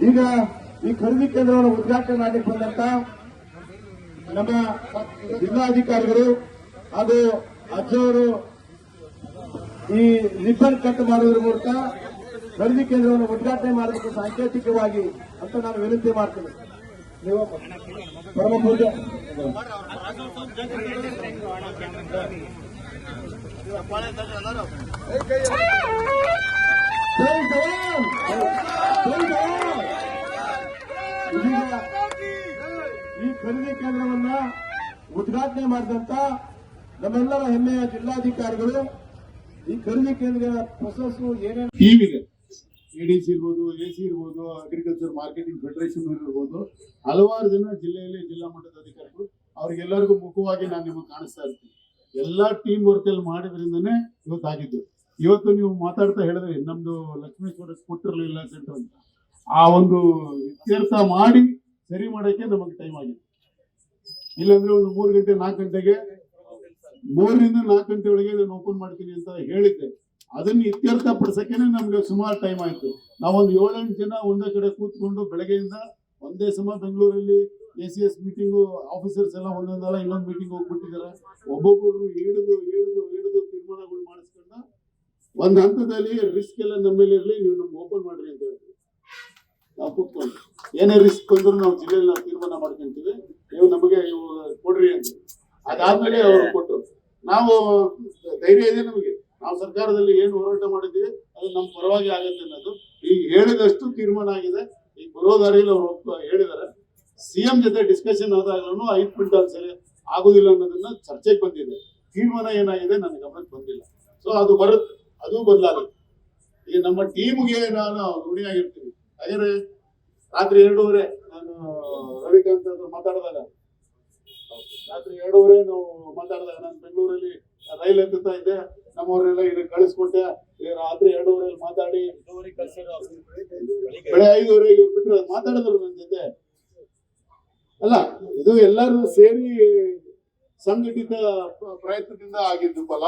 ಈಗ ಈ ಖರೀದಿ ಕೇಂದ್ರವನ್ನು ಉದ್ಘಾಟನೆ ಮಾಡಲಿಕ್ಕೆ ಬಂದಂತ ನಮ್ಮ ಜಿಲ್ಲಾಧಿಕಾರಿಗಳು ಹಾಗೂ ಅಜ್ಜವರು ಈ ರಿಬ್ಬನ್ ಕಟ್ ಮಾಡುವುದರ ಮೂಲಕ ಖರೀದಿ ಕೇಂದ್ರವನ್ನು ಉದ್ಘಾಟನೆ ಮಾಡಬೇಕು ಸಾಂಕೇತಿಕವಾಗಿ ಅಂತ ನಾನು ವಿನಂತಿ ಮಾಡ್ತೇನೆ. ನೀವು ಪರಮ ಪೂಜೆ ಈ ಖರೀದಿ ಕೇಂದ್ರವನ್ನ ಉದ್ಘಾಟನೆ ಮಾಡಿದಂತ ನಮ್ಮೆಲ್ಲರ ಹೆಮ್ಮೆಯ ಜಿಲ್ಲಾಧಿಕಾರಿಗಳು ಈ ಖರೀದಿ ಕೇಂದ್ರ ಪ್ರೊಸೆಸ್ ಏನೇನು ಟೀಮ್ ಇದೆ, ಎಡಿಸಿ ಇರ್ಬೋದು, ಎಸಿ ಇರ್ಬೋದು, ಅಗ್ರಿಕಲ್ಚರ್ ಮಾರ್ಕೆಟಿಂಗ್ ಫೆಡರೇಷನ್ ಇರ್ಬೋದು, ಹಲವಾರು ಜನ ಜಿಲ್ಲೆಯಲ್ಲಿ ಜಿಲ್ಲಾ ಮಟ್ಟದ ಅಧಿಕಾರಿಗಳು, ಅವ್ರಿಗೆಲ್ಲರಿಗೂ ಮುಖವಾಗಿ ನಾನು ನಿಮಗೆ ಕಾಣಿಸ್ತಾ ಇರ್ತೀನಿ. ಎಲ್ಲಾ ಟೀಮ್ ವರ್ಕ್ ಅಲ್ಲಿ ಮಾಡಿದ್ರಿಂದನೇ ಇವತ್ತಾಗಿದ್ದು. ಇವತ್ತು ನೀವು ಮಾತಾಡ್ತಾ ಹೇಳಿದ್ರಿ ನಮ್ದು ಲಕ್ಷ್ಮೇಶ್ವರ ಕೊಟ್ಟಿರಲಿಲ್ಲ ಸೆಂಟರ್ ಅಂತ, ಆ ಒಂದು ಇತ್ಯರ್ಥ ಮಾಡಿ ಸರಿ ಮಾಡಕ್ಕೆ ನಮಗೆ ಟೈಮ್ ಆಗಿದೆ. ಇಲ್ಲಾಂದ್ರೆ ಒಂದು 3 ಗಂಟೆ 4 ಗಂಟೆಗೆ 3 ರಿಂದ 4 ಗಂಟೆ ಒಳಗೆ ನಾನು ಓಪನ್ ಮಾಡ್ತೀನಿ ಅಂತ ಹೇಳಿದ್ದೆ. ಅದನ್ನ ಇತ್ಯರ್ಥ ಪಡಿಸಕ್ಕೇನೆ ನಮ್ಗೆ ಸುಮಾರು ಟೈಮ್ ಆಯ್ತು. ನಾವೊಂದು 7-8 ಜನ ಒಂದೇ ಕಡೆ ಕೂತ್ಕೊಂಡು ಬೆಳಗ್ಗೆಯಿಂದ ಒಂದೇ ಸಮ ಬೆಂಗಳೂರಲ್ಲಿ ACS ಮೀಟಿಂಗು ಆಫೀಸರ್ಸ್ ಎಲ್ಲ ಒಂದೊಂದಲ್ಲ ಇನ್ನೊಂದು ಮೀಟಿಂಗ್ ಹೋಗ್ಬಿಟ್ಟಿದ್ದಾರೆ. ಒಬ್ಬೊಬ್ಬರು ಹಿಡಿದು ತೀರ್ಮಾನಗಳು ಮಾಡಿಸ್ಕೊಂಡ ಒಂದ್ ಹಂತದಲ್ಲಿ ರಿಸ್ಕ್ ಎಲ್ಲ ನಮ್ಮೇಲೆ ಇರಲಿ, ನೀವು ನಮ್ಗೆ ಓಪನ್ ಮಾಡ್ರಿ ಅಂತ ಹೇಳ್ತೀವಿ. ನಾವು ಕೂತ್ಕೊಂಡು ಏನೇ ರಿಸ್ಕ್ ಬಂದ್ರು ನಾವು ಜಿಲ್ಲೆಯಲ್ಲಿ ನಾವು ತೀರ್ಮಾನ ಮಾಡ್ಕೊಂತೀವಿ, ನೀವು ನಮಗೆ ಕೊಡ್ರಿ ಅಂತ. ಅದಾದ್ಮೇಲೆ ಅವರು ಕೊಟ್ಟರು. ನಾವು ಧೈರ್ಯ ಇದೆ ನಮಗೆ, ನಾವು ಸರ್ಕಾರದಲ್ಲಿ ಏನು ಹೋರಾಟ ಮಾಡಿದ್ದೀವಿ ಅದು ನಮ್ಮ ಪರವಾಗಿ ಆಗತ್ತೆ ಅನ್ನೋದು ಈಗ ಹೇಳಿದಷ್ಟು ತೀರ್ಮಾನ ಆಗಿದೆ. ಈಗ ಬರೋ ದಾರಿಯಲ್ಲಿ ಅವರು ಹೇಳಿದ್ದಾರೆ. CM ಜೊತೆ ಡಿಸ್ಕಷನ್ ಆದಾಗ್ಲೂ 5 ಕ್ವಿಂಟಲ್ ಸರಿ ಆಗುದಿಲ್ಲ ಅನ್ನೋದನ್ನ ಚರ್ಚೆಗೆ ಬಂದಿದೆ. ತೀರ್ಮಾನ ಏನಾಗಿದೆ ನನ್ನ ಗಮನಕ್ಕೆ ಬಂದಿಲ್ಲ. ಸೊ ಅದು ಬರುತ್ತೆ, ಅದು ಬದಲಾಗುತ್ತೆ. ಈಗ ನಮ್ಮ ಟೀಮ್ಗೆ ನಾನು ಋಣಿಯಾಗಿರ್ತೀನಿ. ಹಾಗಾದ್ರೆ ರಾತ್ರಿ 2:30 ನಾನು ರವಿಕಾಂತ್ ಹತ್ರ ಮಾತಾಡಿದಾಗ, ರಾತ್ರಿ 2:30 ನಾವು ಮಾತಾಡಿದಾಗ, ನಾನು ಬೆಂಗಳೂರಲ್ಲಿ ರೈಲ್ ಎತ್ತುತ್ತಾ ಇದ್ದೆ, ನಮ್ಮವರೆಲ್ಲ ಇದಕ್ಕೆ ಕಳಿಸ್ಕೊಟ್ಟೆ. ರಾತ್ರಿ 2:30 ಮಾತಾಡಿ ಬೆಳೆ 5:30 ಬಿಟ್ಟರೆ ಮಾತಾಡಿದ್ರು ನನ್ನ ಜೊತೆ. ಅಲ್ಲ, ಇದು ಎಲ್ಲರೂ ಸೇರಿ ಸಂಘಟಿತ ಪ್ರಯತ್ನದಿಂದ ಆಗಿದ್ದು ಫಲ.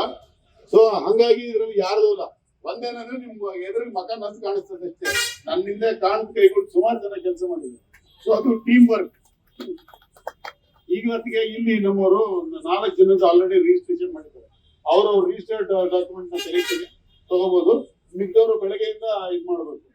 ಸೊ ಹಂಗಾಗಿ ಇದ್ರಲ್ಲಿ ಯಾರ್ದು ಇಲ್ಲ. ಒಂದೇನಂದ್ರೆ ನಿಮ್ಗೆ ಎದುರಿಗೆ ಮಕ ನಂದು ಕಾಣಿಸ್ತದೆ ಅಷ್ಟೇ. ನನ್ನಿಂದ ಕಾಣ್ ಕೈಗಳು ಸುಮಾರು ಜನ ಕೆಲಸ ಮಾಡಿದ್ರು. ಸೊ ಅದು ಟೀಮ್ ವರ್ಕ್. ಈಗವತ್ತಿಗೆ ಇಲ್ಲಿ ನಮ್ಮವರು 4 ಜನದ್ದು ಆಲ್ರೆಡಿ ರಿಜಿಸ್ಟ್ರೇಷನ್ ಮಾಡಿದ್ದಾರೆ. ಅವರು ರಿಜಿಸ್ಟರ್ಡ್ ಡಾಕ್ಯುಮೆಂಟ್ ನ ತೆರೀತೀನಿ, ತಗೋಬಹುದು. ಮಿಕ್ಕವರು ಬೆಳಗ್ಗೆಯಿಂದ ಇದು ಮಾಡಬೇಕು.